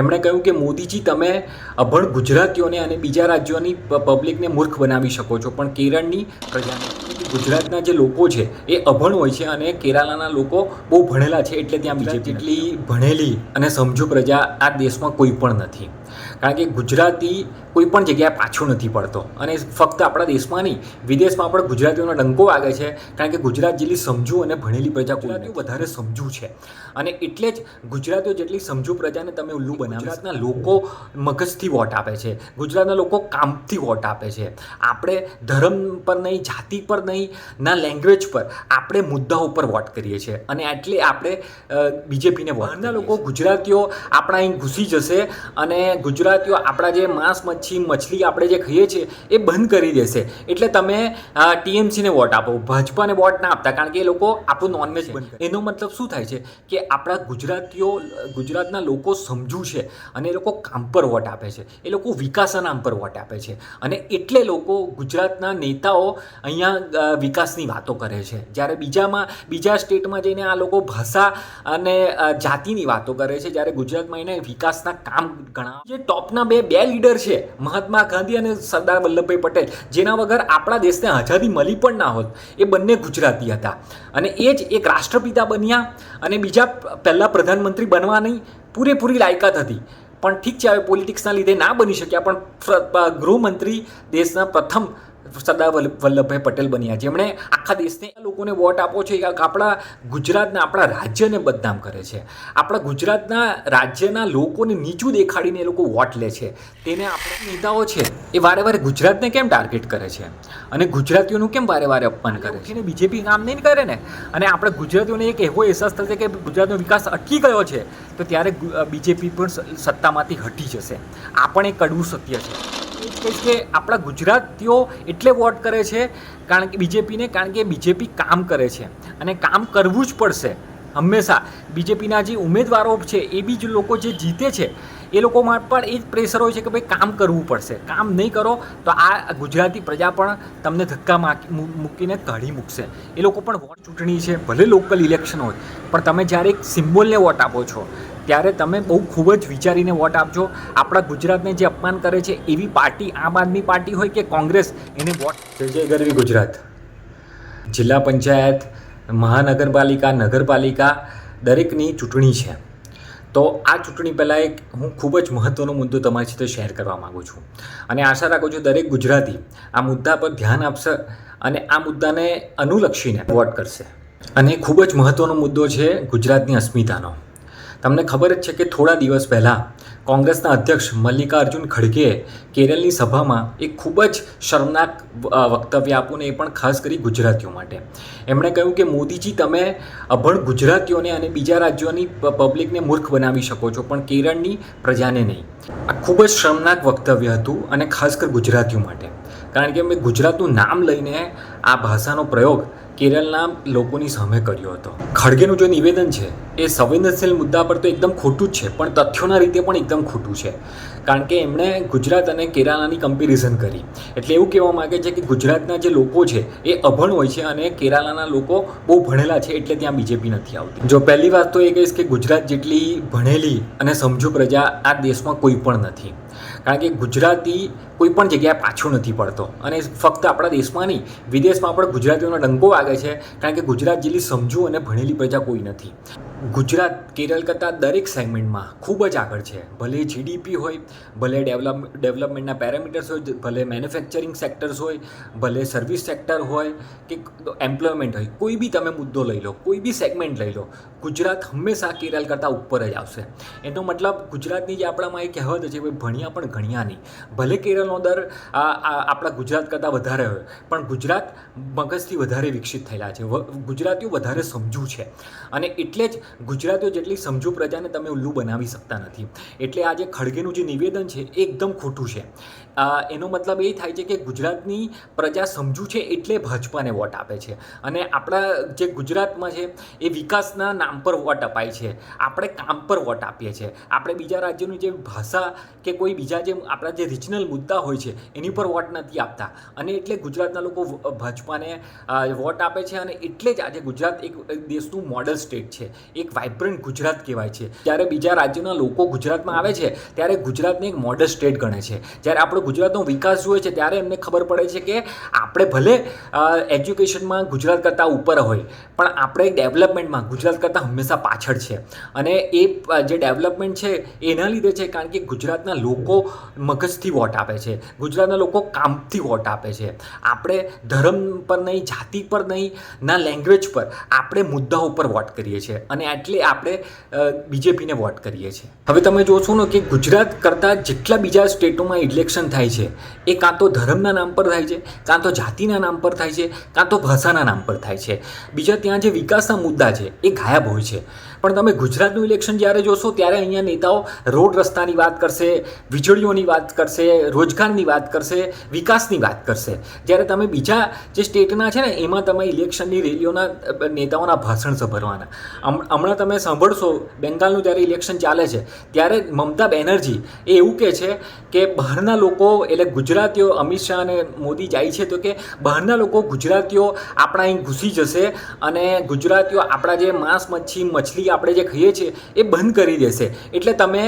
એમણે કહ્યું કે મોદીજી તમે અભણ ગુજરાતીઓને અને બીજા રાજ્યોની પબ્લિકને મૂર્ખ બનાવી શકો છો, પણ કેરળની પ્રજાને, ગુજરાતના જે લોકો છે એ અભણ હોય છે અને કેરાલાના લોકો બહુ ભણેલા છે, એટલે ત્યાં બીજેપી જેટલી ભણેલી અને સમજુ પ્રજા આ દેશમાં કોઈ પણ નથી. કારણ કે ગુજરાતી કોઈ પણ જગ્યાએ પાછો નથી પડતો અને ફક્ત આપણા દેશમાં નહીં, વિદેશમાં પણ ગુજરાતીઓનો ડંકો વાગે છે. કારણ કે ગુજરાત જેટલી સમજુ અને ભણેલી પ્રજા ગુજરાતીઓ વધારે સમજુ છે અને એટલે જ ગુજરાતીઓ જેટલી સમજુ પ્રજાને તમે ઉલ્લુ બનાવો. ગુજરાતના લોકો મગજથી વોટ આપે છે, ગુજરાતના લોકો કામથી વોટ આપે છે. આપણે ધર્મ પર નહીં, જાતિ પર નહીં, ના લેંગ્વેજ પર, આપણે મુદ્દાઓ પર વોટ કરીએ છીએ અને એટલે આપણે બીજેપીને બહારના લોકો ગુજરાતીઓ આપણા અહીં ઘૂસી જશે અને ગુજરાતીઓ આપણા જે માંસ મછલી આપણે જે ખાઈએ છીએ એ બંધ કરી દેશે. એટલે તમે ટીએમસીને વોટ આપો, ભાજપાને વોટ ના આપતા, કારણ કે એ લોકો આપણું નોનવેજ બંધ કરે. એનો મતલબ શું થાય છે કે આપણા ગુજરાતના લોકો સમજુ છે અને એ લોકો કામ પર વોટ આપે છે, એ લોકો વિકાસના નામ પર વોટ આપે છે અને એટલે લોકો ગુજરાતના નેતાઓ અહીંયા વિકાસની વાતો કરે છે, જ્યારે બીજા સ્ટેટમાં જઈને આ લોકો ભાષા અને જાતિની વાતો કરે છે, જ્યારે ગુજરાતમાં એને વિકાસના કામ ગણાવે. જે ટોપના બે લીડર છે, મહાત્મા ગાંધી અને સરદાર વલ્લભભાઈ પટેલ, જેના વગર આપણા દેશને આઝાદી મળી પણ ના હોત, એ બંને ગુજરાતી હતા અને એ જ એક રાષ્ટ્રપિતા બન્યા અને બીજા પહેલાં પ્રધાનમંત્રી બનવાની પૂરેપૂરી લાયકાત હતી. પણ ઠીક છે, હવે પોલિટિક્સના લીધે ના બની શક્યા, પણ ગૃહમંત્રી દેશના પ્રથમ સરદાર વલ્લભભાઈ પટેલ બન્યા, જેમણે આખા દેશને લોકોને વોટ આપો છે. આપણા ગુજરાતના, આપણા રાજ્યને બદનામ કરે છે, આપણા ગુજરાતના રાજ્યના લોકોને નીચું દેખાડીને એ લોકો વોટ લે છે. તેને આપણા નેતાઓ છે એ વારે વારે ગુજરાતને કેમ ટાર્ગેટ કરે છે અને ગુજરાતીઓનું કેમ વારે વારે અપમાન કરે છે? બીજેપી કામ નહીં કરે ને, અને આપણે ગુજરાતીઓને એક એવો અહેસાસ થશે કે ગુજરાતનો વિકાસ અટકી ગયો છે, તો ત્યારે બીજેપી પણ સત્તામાંથી હટી જશે. આ પણ એક કડવું સત્ય છે. કે આપણા ગુજરાતીઓ એટલે વોટ કરે છે કારણ કે બીજેપીને, કારણ કે બીજેપી કામ કરે છે અને કામ કરવું જ પડશે હંમેશા. બીજેપીના જે ઉમેદવારો છે એ બી જ લોકો જે જીતે છે એ લોકોમાં પણ એ જ પ્રેશર હોય છે કે ભાઈ કામ કરવું પડશે, કામ નહીં કરો તો આ ગુજરાતી પ્રજા પણ તમને ધક્કા મૂકીને કાઢી મૂકશે. એ લોકો પણ વોટ, ચૂંટણી છે, ભલે લોકલ ઇલેક્શન હોય, પણ તમે જ્યારે એક સિમ્બોલને વોટ આપો છો ત્યારે તમે બહુ ખૂબ જ વિચારીને વોટ આપજો. આપણા ગુજરાતને જે અપમાન કરે છે એવી પાર્ટી, આમ આદમી પાર્ટી હોય કે કોંગ્રેસ, એને વોટ. જય ગરવી ગુજરાત. જિલ્લા પંચાયત, મહાનગરપાલિકા, નગરપાલિકા દરેકની ચૂંટણી છે. તો આ ચૂંટણી પહેલાં હું ખૂબ જ મહત્ત્વનો મુદ્દો તમારી સાથે શેર કરવા માગું છું અને આશા રાખું છું દરેક ગુજરાતી આ મુદ્દા પર ધ્યાન આપશે અને આ મુદ્દાને અનુલક્ષીને વોટ કરશે. અને ખૂબ જ મહત્ત્વનો મુદ્દો છે ગુજરાતની અસ્મિતાનો. તમને ખબર જ છે કે થોડા દિવસ પહેલાં કોંગ્રેસના અધ્યક્ષ મલ્લિકાર્જુન ખડગેએ કેરળની સભામાં એક ખૂબ જ શર્મનાક વક્તવ્ય આપ્યું, ને એ પણ ખાસ કરી ગુજરાતીઓ માટે. એમણે કહ્યું કે મોદીજી તમે અભણ ગુજરાતીઓને અને બીજા રાજ્યોની પબ્લિકને મૂર્ખ બનાવી શકો છો, પણ કેરળની પ્રજાને નહીં. આ ખૂબ જ શર્મનાક વક્તવ્ય હતું અને ખાસ કરી ગુજરાતીઓ માટે, કારણ કે મેં ગુજરાતનું નામ લઈને આ ભાષાનો પ્રયોગ કેરળના લોકોની સામે કર્યો હતો. ખડગેનું જે નિવેદન છે એ સંવેદનશીલ મુદ્દા પર તો એકદમ ખોટું જ છે, પણ તથ્યોના રીતે પણ એકદમ ખોટું છે. કારણ કે એમણે ગુજરાત અને કેરાલાની કમ્પેરિઝન કરી, એટલે એવું કહેવા માગે છે કે ગુજરાતના જે લોકો છે એ અભણ હોય છે અને કેરાલાના લોકો બહુ ભણેલા છે, એટલે ત્યાં બીજેપી નથી આવતી. જો પહેલી વાત તો એ કહીશ કે ગુજરાત જેટલી ભણેલી અને સમજુ પ્રજા આ દેશમાં કોઈ પણ નથી. કારણ કે ગુજરાતી કોઈ પણ જગ્યાએ પાછો નથી પડતો અને ફક્ત આપણા દેશમાં નહીં, વિદેશમાં પણ ગુજરાતીઓનો ડંકો વાગે છે, કારણ કે ગુજરાત જેટલી સમજુ અને ભણેલી પ્રજા કોઈ નથી. ગુજરાત કેરળ કરતાં દરેક સેગમેન્ટમાં ખૂબ જ આગળ છે. ભલે જીડીપી હોય, ભલે ડેવલપમેન્ટના પેરામીટર્સ હોય, ભલે મેન્યુફેક્ચરિંગ સેક્ટર્સ હોય, ભલે સર્વિસ સેક્ટર હોય કે એમ્પ્લોયમેન્ટ હોય, કોઈ બી તમે મુદ્દો લઈ લો, કોઈ બી સેગમેન્ટ લઈ લો, ગુજરાત હંમેશા કેરળ કરતાં ઉપર જ આવશે. એનો મતલબ ગુજરાતની જે આપણામાં એ કહેવત છે ભાઈ ભણ્યા પણ ગણ્યા નહીં. ભલે કેરળનો દર આપણા ગુજરાત કરતાં વધારે હોય, પણ ગુજરાત મગજથી વધારે વિકસિત થયેલા છે, ગુજરાતીઓ વધારે સમજુ છે અને એટલે જ ગુજરાતીઓ જેટલી સમજુ પ્રજાને તમે ઉલ્લુ બનાવી શકતા નથી. એટલે આ જે ખડગેનું જે નિવેદન છે એ એકદમ ખોટું છે. એનો મતલબ એ થાય છે કે ગુજરાતની પ્રજા સમજુ છે એટલે ભાજપાને વોટ આપે છે અને આપણા જે ગુજરાતમાં છે એ વિકાસના નામ પર વોટ અપાય છે, આપણે કામ પર વોટ આપીએ છીએ. આપણે બીજા રાજ્યોની જે ભાષા કે કોઈ બીજા જે આપણા જે રિજનલ મુદ્દા હોય છે એની પર વોટ નથી આપતા અને એટલે ગુજરાતના લોકો ભાજપાને વોટ આપે છે અને એટલે જ આજે ગુજરાત એક દેશનું મોડલ સ્ટેટ છે, એક વાઇબ્રન્ટ ગુજરાત કહેવાય છે. જ્યારે બીજા રાજ્યોના લોકો ગુજરાતમાં આવે છે ત્યારે ગુજરાતને એક મોડલ સ્ટેટ ગણે છે. જ્યારે આપણો ગુજરાતનો વિકાસ જોઈએ છે ત્યારે એમને ખબર પડે છે કે આપણે ભલે એજ્યુકેશનમાં ગુજરાત કરતાં ઉપર હોય પણ આપણે ડેવલપમેન્ટમાં ગુજરાત કરતાં હંમેશા પાછળ છે. અને એ જે ડેવલપમેન્ટ છે એના લીધે છે કારણ કે ગુજરાતના લોકો મગજથી વોટ આપે છે, ગુજરાતના લોકો કામથી વોટ આપે છે. આપણે ધર્મ પર નહીં, જાતિ પર નહીં, ના લેંગ્વેજ પર, આપણે મુદ્દાઓ પર વોટ કરીએ છીએ અને એટલે આપણે બીજેપીને વોટ કરીએ છીએ. હવે તમે જોશો ને કે ગુજરાત કરતાં જેટલા બીજા સ્ટેટોમાં ઇલેક્શન થાય છે એ કાં તો ધર્મના નામ પર થાય છે, કાં તો જાતિના નામ પર થાય છે, કાં તો ભાષાના નામ પર થાય છે. બીજા ત્યાં જે વિકાસના મુદ્દા છે એ ગાયબ હોય છે. પણ તમે ગુજરાતનું ઇલેક્શન જ્યારે જોશો ત્યારે અહીંયા નેતાઓ રોડ રસ્તાની વાત કરશે, વીજળીઓની વાત કરશે, રોજગારની વાત કરશે, વિકાસની વાત કરશે. જ્યારે તમે બીજા જે સ્ટેટના છે ને એમાં તમે ઇલેક્શનની રેલીઓના નેતાઓના ભાષણ સાંભળવાના. હમણાં તમે સાંભળશો બેંગાલનું જ્યારે ઇલેક્શન ચાલે છે ત્યારે મમતા બેનર્જી એ એવું કહે છે કે બહારના લોકો એટલે ગુજરાતીઓ, અમિત શાહ અને મોદી જાય છે તો કે બહારના લોકો ગુજરાતીઓ આપણા અહીં ઘૂસી જશે અને ગુજરાતીઓ આપણા જે માંસ મછલી આપણે જે ખાઈએ છીએ એ બંધ કરી દેશે. એટલે તમે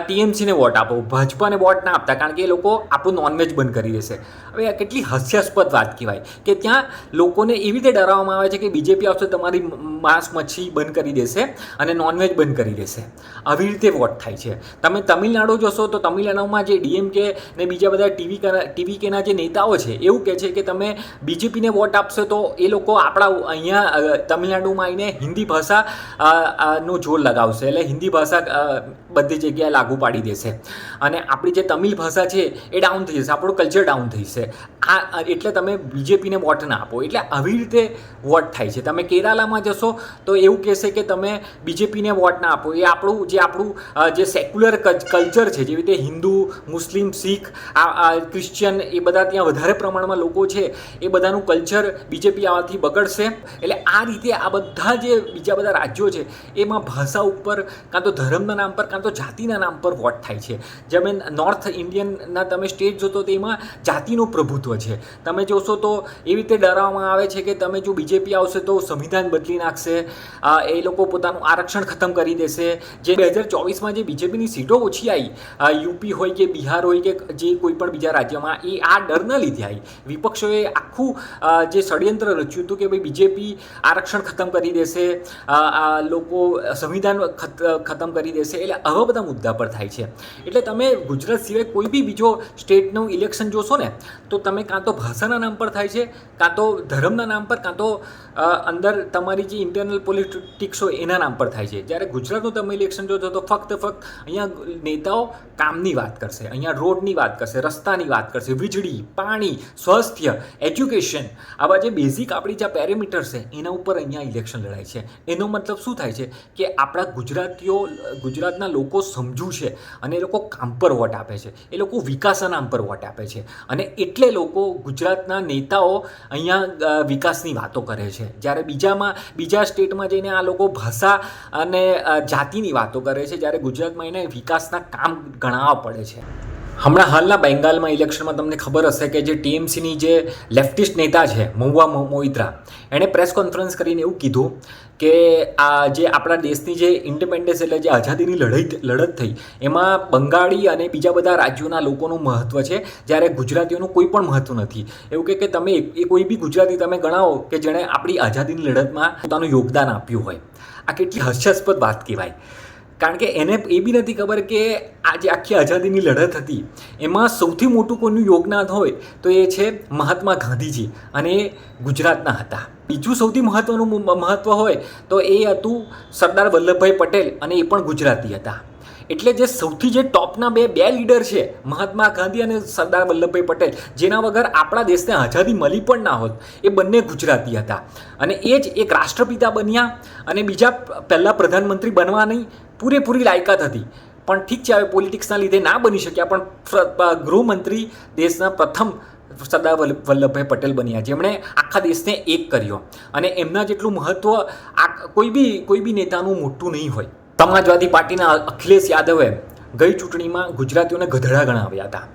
ટીએમસીને વોટ આપો, ભાજપાને વોટ ના આપતા કારણ કે એ લોકો આપણું નોનવેજ બંધ કરી દેશે. હવે આ કેટલી હાસ્યાસ્પદ વાત કહેવાય કે ત્યાં લોકોને એવી રીતે ડરાવવામાં આવે છે કે બીજેપી આવશે તમારી માંસ મચ્છી બંધ કરી દેશે અને નોનવેજ બંધ કરી દેશે. આવી રીતે વોટ થાય છે. તમે તમિલનાડુ જોશો તો તમિલનાડુમાં જે ડીએમકે ને બીજા બધા ટીવીકેના જે નેતાઓ છે એવું કહે છે કે તમે બીજેપીને વોટ આપશો તો એ લોકો આપણા અહીંયા તમિલનાડુમાં આવીને હિન્દી ભાષા નું જોર લગાવશે, એટલે હિન્દી ભાષા બધી જગ્યાએ લાગુ પાડી દેશે અને આપણી જે તમિલ ભાષા છે એ ડાઉન થઈ જશે, આપણું કલ્ચર ડાઉન થઈ જશે. એટલે તમે બીજેપીને વોટ ના આપો. એટલે આવી રીતે વોટ થાય છે. તમે કેરાલામાં જશો તો એવું કહેશે કે તમે બીજેપીને વોટ ના આપો. એ આપણું જે સેક્યુલર કલ્ચર છે, જેવી રીતે હિન્દુ, મુસ્લિમ, શીખ, ક્રિશ્ચિયન એ બધા ત્યાં વધારે પ્રમાણમાં લોકો છે એ બધાનું કલ્ચર બીજેપી આવવાથી બગડશે. એટલે આ રીતે આ બધા જે બીજા બધા રાજ્યો છે એમાં ભાષા ઉપર કાં તો ધર્મના નામ પર કાં તો જાતિના નામ પર વોટ થાય છે. જેમ નોર્થ ઇન્ડિયનના તમે સ્ટેટ જોતો તો એમાં જાતિનું પ્રભુત્વ છે. તમે જોશો તો એવી રીતે ડરાવવામાં આવે છે કે તમે જો બીજેપી આવશે તો સંવિધાન બદલી નાખશે, એ લોકો પોતાનું આરક્ષણ ખતમ કરી દેશે. જે 2024માં જે બીજેપીની સીટો ઓછી આવી, યુપી હોય કે બિહાર હોય કે જે કોઈ પણ બીજા રાજ્યમાં, એ આ ડરના લીધે આવી. વિપક્ષોએ આખું જે ષડયંત્ર રચ્યું હતું કે ભાઈ બીજેપી આરક્ષણ ખતમ કરી દેશે, લોકો સંવિધાન ખતમ કરી દેશે, એટલે આવા બધા મુદ્દા પર થાય છે. એટલે તમે ગુજરાત સિવાય કોઈ બી બીજો સ્ટેટનું ઇલેક્શન જોશો ને તો તમે કાં તો ભાષાના નામ પર થાય છે, કાં તો ધર્મના નામ પર, કાં તો અંદર તમારી જે ઇન્ટરનલ પોલિટિક્સ હોય એના નામ પર થાય છે. જ્યારે ગુજરાતનું તમે ઇલેક્શન જોશો તો ફક્ત અહીંયા નેતાઓ કામની વાત કરશે, અહીંયા રોડની વાત કરશે, રસ્તાની વાત કરશે, વીજળી, પાણી, સ્વાસ્થ્ય, એજ્યુકેશન, આવા જે બેઝિક આપણી જે પેરામીટર્સ છે એના ઉપર અહીંયા ઇલેક્શન લડાય છે. એનો મતલબ શું થાય છે કે આપણા ગુજરાતના લોકો સમજુ છે અને એ લોકો કામ પર વોટ આપે છે, એ લોકો વિકાસના નામ પર વોટ આપે છે અને એટલે લોકો ગુજરાતના નેતાઓ અહીંયા વિકાસની વાતો કરે છે. જ્યારે બીજા સ્ટેટમાં જઈને આ લોકો ભાષા અને જાતિની વાતો કરે છે, જ્યારે ગુજરાતમાં એને વિકાસના કામ ગણાવવા પડે છે. હમણાં હાલના બેંગાલમાં ઇલેક્શનમાં તમને ખબર હશે કે જે ટીએમસીની જે લેફ્ટિસ્ટ નેતા છે મહુવા મોઇત્રા, એણે પ્રેસ કોન્ફરન્સ કરીને એવું કીધું કે આ જે આપણા દેશની જે ઇન્ડિપેન્ડન્સ એટલે જે આઝાદીની લડત થઈ એમાં બંગાળી અને બીજા બધા રાજ્યોના લોકોનું મહત્ત્વ છે, જ્યારે ગુજરાતીઓનું કોઈ પણ મહત્ત્વ નથી. એવું કે તમે કોઈ બી ગુજરાતી તમે ગણાવો કે જેણે આપણી આઝાદીની લડતમાં પોતાનું યોગદાન આપ્યું હોય. આ કેટલી હાસ્યાસ્પદ વાત કહેવાય. કારણ કે એને એ બી નથી ખબર કે આ જે આખી આઝાદીની લડત હતી એમાં સૌથી મોટું કોઈનું યોગદાન હોય તો એ છે મહાત્મા ગાંધીજી અને એ ગુજરાતના હતા. બીજું સૌથી મહત્ત્વ હોય તો એ હતું સરદાર વલ્લભભાઈ પટેલ અને એ પણ ગુજરાતી હતા. એટલે જે સૌથી જે ટોપના બે લીડર છે મહાત્મા ગાંધી અને સરદાર વલ્લભભાઈ પટેલ, જેના વગર આપણા દેશને આઝાદી મળી પણ ના હોત, એ બંને ગુજરાતી હતા અને એ જ એક રાષ્ટ્રપિતા બન્યા અને બીજા પહેલાં પ્રધાનમંત્રી બનવાની પૂરેપૂરી લાયકાત હતી. પણ ઠીક છે, હવે પોલિટિક્સના લીધે ના બની શક્યા, પણ ગૃહમંત્રી દેશના પ્રથમ સરદાર વલ્લભભાઈ પટેલ બન્યા, જેમણે આખા દેશને એક કર્યો અને એમના જેટલું મહત્ત્વ કોઈ બી નેતાનું મોટું નહીં હોય. સમાજવાદી પાર્ટીના અખિલેશ યાદવે ગઈ ચૂંટણીમાં ગુજરાતીઓને ગધેડા ગણાવ્યા હતા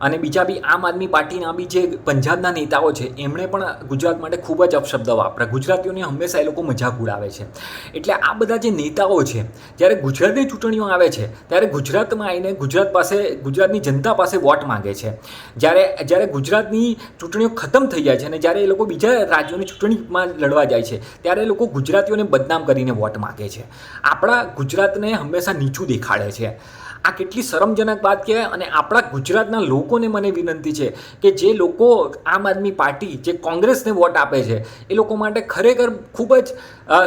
અને બીજા બી આમ આદમી પાર્ટીના બી જે પંજાબના નેતાઓ છે એમણે પણ ગુજરાત માટે ખૂબ જ અપશબ્દ વાપર્યા. ગુજરાતીઓને હંમેશા એ લોકો મજાક ઉડાવે છે. એટલે આ બધા જે નેતાઓ છે જ્યારે ગુજરાતની ચૂંટણીઓ આવે છે ત્યારે ગુજરાતમાં આવીને ગુજરાતની જનતા પાસે વોટ માંગે છે. જ્યારે ગુજરાતની ચૂંટણીઓ ખતમ થઈ જાય છે અને જ્યારે એ લોકો બીજા રાજ્યોની ચૂંટણીમાં લડવા જાય છે ત્યારે એ લોકો ગુજરાતીઓને બદનામ કરીને વોટ માંગે છે. આપણા ગુજરાતને હંમેશા નીચું દેખાડે છે. આ કેટલી શરમજનક વાત કહેવાય. અને આપણા ગુજરાતના લોકોને મને વિનંતી છે કે જે લોકો આમ આદમી પાર્ટી જે કોંગ્રેસને વોટ આપે છે એ લોકો માટે ખરેખર ખૂબ જ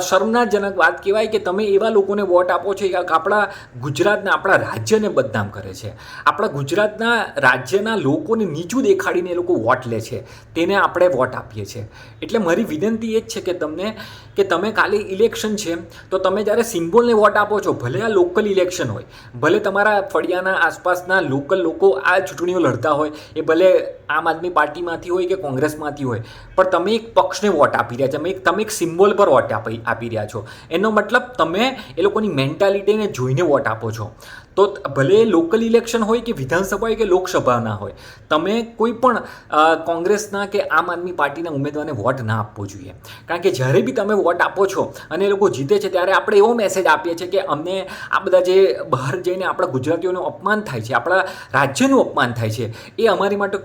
શરમનાજનક વાત કહેવાય કે તમે એવા લોકોને વોટ આપો છો કે આપણા ગુજરાતના આપણા રાજ્યને બદનામ કરે છે. આપણા ગુજરાતના રાજ્યના લોકોને નીચું દેખાડીને એ લોકો વોટ લે છે. તેને આપણે વોટ આપીએ છીએ. એટલે મારી વિનંતી એ જ છે કે તમે કાલે ઇલેક્શન છે તો તમે જ્યારે સિમ્બોલને વોટ આપો છો, ભલે આ લોકલ ઇલેક્શન હોય, ભલે તમારા ફળિયાના આસપાસના લોકલ લોકો આ ચૂંટણીઓ લડતા હોય, એ ભલે આમ આદમી પાર્ટીમાંથી હોય કે કોંગ્રેસમાંથી હોય, પણ તમે એક પક્ષને વોટ આપી રહ્યા છો, તમે એક સિમ્બોલ પર વોટ આપી રહ્યા છો. એનો મતલબ તમે એ લોકોની મેન્ટાલિટીને જોઈને વોટ આપો છો. તો ભલે લોકલ ઇલેક્શન હોય કે વિધાનસભા હોય કે લોકસભાના હોય, તમે કોઈ પણ કોંગ્રેસના કે આમ આદમી પાર્ટીના ઉમેદવારને વોટ ના આપવો જોઈએ. કારણ કે જ્યારે બી તમે વોટ આપો છો અને એ લોકો જીતે છે ત્યારે આપણે એવો મેસેજ આપીએ છીએ કે અમને આ બધા જે બહાર જઈને આપણા ગુજરાતીઓનું અપમાન થાય છે, આપણા રાજ્યનું અપમાન થાય છે, એ અમારી માટે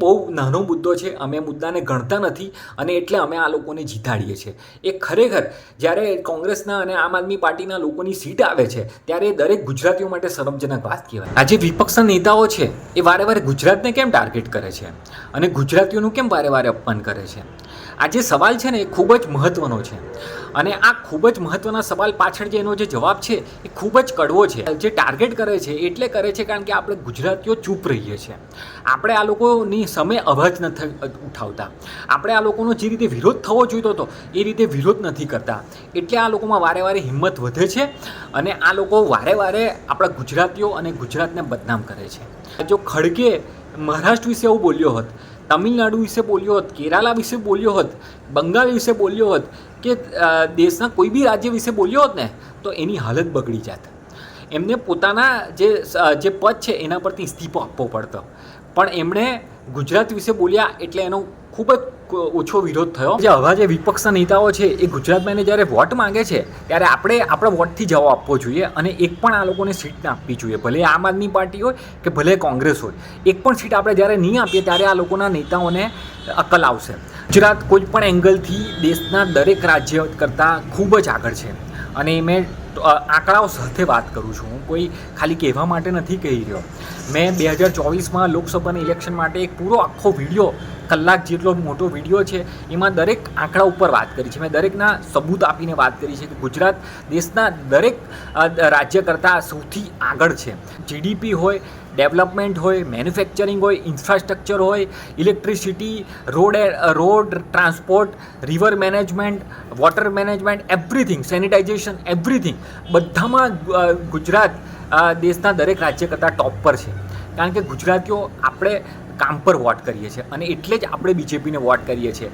બહુ નાનો મુદ્દો છે. અમે મુદ્દાને ગણતા નથી અને એટલે અમે આ લોકોને જીતાડીએ છીએ. એ ખરેખર જ્યારે કોંગ્રેસના અને આમ આદમી પાર્ટીના લોકોની સીટ આવે છે ત્યારે દરેક ગુજરાતીઓ માટે શરમજનક વાત કહેવાય. આજે વિપક્ષના નેતાઓ છે એ વારે વારે ગુજરાતને કેમ ટાર્ગેટ કરે છે અને ગુજરાતીઓનું કેમ વારે વારે અપમાન કરે છે? આ જે સવાલ છે ને એ ખૂબ જ મહત્ત્વનો છે. અને આ ખૂબ જ મહત્ત્વના સવાલ પાછળ જે એનો જે જવાબ છે એ ખૂબ જ કડવો છે. જે ટાર્ગેટ કરે છે એટલે કરે છે કારણ કે આપણે ગુજરાતીઓ ચૂપ રહીએ છીએ. આપણે આ લોકોની સામે અવાજ નથી ઉઠાવતા. આપણે આ લોકોનો જે રીતે વિરોધ થવો જોઈતો હતો એ રીતે વિરોધ નથી કરતા. એટલે આ લોકોમાં વારે વારે હિંમત વધે છે અને આ લોકો વારે વારે આપણા ગુજરાતીઓ અને ગુજરાતને બદનામ કરે છે. જો ખડગે મહારાષ્ટ્ર વિશે એવું બોલ્યો હોત, તમિલનાડુ વિશે બોલ્યો હોત, કેરાલા વિશે બોલ્યો હોત, બંગાળ વિશે બોલ્યો હોત કે દેશના કોઈ બી રાજ્ય વિશે બોલ્યો હોત ને તો એની હાલત બગડી જાત. એમને પોતાના જે પદ છે એના પરથી ઇસ્તીફો આપવો પડતો. પણ એમણે ગુજરાત વિશે બોલ્યા એટલે એનો ખૂબ જ ઓછો વિરોધ થયો. જે આવા જે વિપક્ષના નેતાઓ છે એ ગુજરાતમાં એને જ્યારે વોટ માંગે છે ત્યારે આપણે આપણા વોટથી જવાબ આપવો જોઈએ અને એક પણ આ લોકોને સીટ ના આપવી જોઈએ. ભલે આમ આદમી પાર્ટી હોય કે ભલે કોંગ્રેસ હોય, એક પણ સીટ આપણે જ્યારે નહીં આપીએ ત્યારે આ લોકોના નેતાઓને અક્કલ આવશે. ગુજરાત કોઈ પણ એંગલથી દેશના દરેક રાજ્ય કરતાં ખૂબ જ આગળ છે અને મેં આંકડાઓ સાથે વાત કરું છું. હું કોઈ ખાલી કહેવા માટે નથી કહી રહ્યો. મેં 2024માં લોકસભાના ઇલેક્શન માટે એક પૂરો આખો વિડીયો, કલાક જેટલો મોટો વિડીયો છે, એમાં દરેક આંકડા ઉપર વાત કરી છે. મેં દરેકના સબૂત આપીને વાત કરી છે કે ગુજરાત દેશના દરેક રાજ્ય કરતાં સૌથી આગળ છે. જીડીપી હોય, ડેવલપમેન્ટ હોય, મેન્યુફેક્ચરિંગ હોય, ઇન્ફ્રાસ્ટ્રક્ચર હોય, electricity, road transport, river management, water management, everything, sanitization, everything, બધામાં ગુજરાત દેશના દરેક રાજ્ય કરતાં ટોપ પર છે. કારણ કે ગુજરાતીઓ આપણે કામ પર વોટ કરીએ છીએ અને એટલે જ આપણે બીજેપીને વોટ કરીએ છીએ.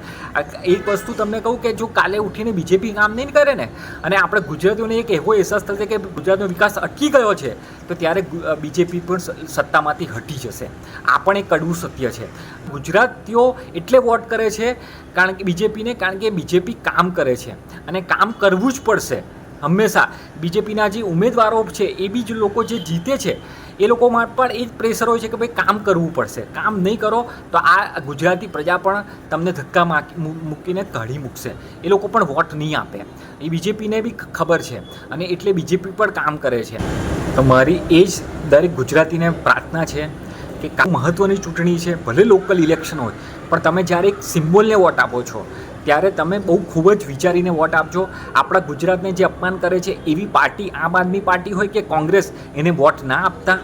એક વસ્તુ તમને કહું કે જો કાલે ઉઠીને બીજેપી કામ નહીં કરે ને અને આપણે ગુજરાતીઓને એક એવો અહેસાસ થશે કે ગુજરાતનો વિકાસ અટકી ગયો છે તો ત્યારે બીજેપી પણ સત્તામાંથી હટી જશે. આ પણ એક કડવું સત્ય છે. ગુજરાતીઓ એટલે વોટ કરે છે કારણ કે બીજેપી કામ કરે છે અને કામ કરવું જ પડશે હંમેશા. બીજેપીના જે ઉમેદવારો છે એ બી જ લોકો જે જીતે છે એ લોકોમાં પણ એ જ પ્રેશર હોય છે કે ભાઈ કામ કરવું પડશે. કામ નહીં કરો તો આ ગુજરાતી પ્રજા પણ તમને ધક્કા મૂકીને કાઢી મૂકશે. એ લોકો પણ વોટ નહીં આપે. એ બીજેપીને બી ખબર છે અને એટલે બીજેપી પણ કામ કરે છે. તો મારી એ જ દરેક ગુજરાતીને પ્રાર્થના છે કે મહત્ત્વની ચૂંટણી છે, ભલે લોકલ ઇલેક્શન હોય, પણ તમે જ્યારે એક સિમ્બોલને વોટ આપો છો ત્યારે તમે બહુ ખૂબ જ વિચારીને વોટ આપજો. આપણા ગુજરાતને જે અપમાન કરે છે એવી પાર્ટી, આમ આદમી પાર્ટી હોય કે કોંગ્રેસ, એને વોટ ના આપતા.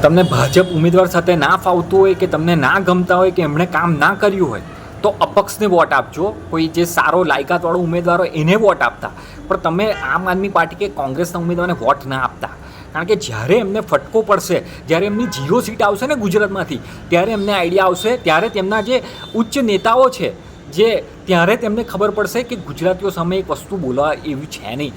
તમને ભાજપ ઉમેદવાર સાથે ના ફાવતું હોય કે તમને ના ગમતા હોય કે એમણે કામ ના કર્યું હોય તો અપક્ષને વોટ આપજો. કોઈ જે સારો લાયકાતવાળો ઉમેદવાર હોય એને વોટ આપતા. પણ તમે આમ આદમી પાર્ટી કે કોંગ્રેસના ઉમેદવારને વોટ ના આપતા. કારણ કે જ્યારે એમને ફટકો પડશે, જ્યારે એમની 0 સીટ આવશે ને ગુજરાતમાંથી, ત્યારે એમને આઈડિયા આવશે, ત્યારે તેમના જે ઉચ્ચ નેતાઓ છે ત્યારે તેમને ખબર પડશે કે ગુજરાતીઓ સામે એક વસ્તુ બોલવા એવી છે નહીં.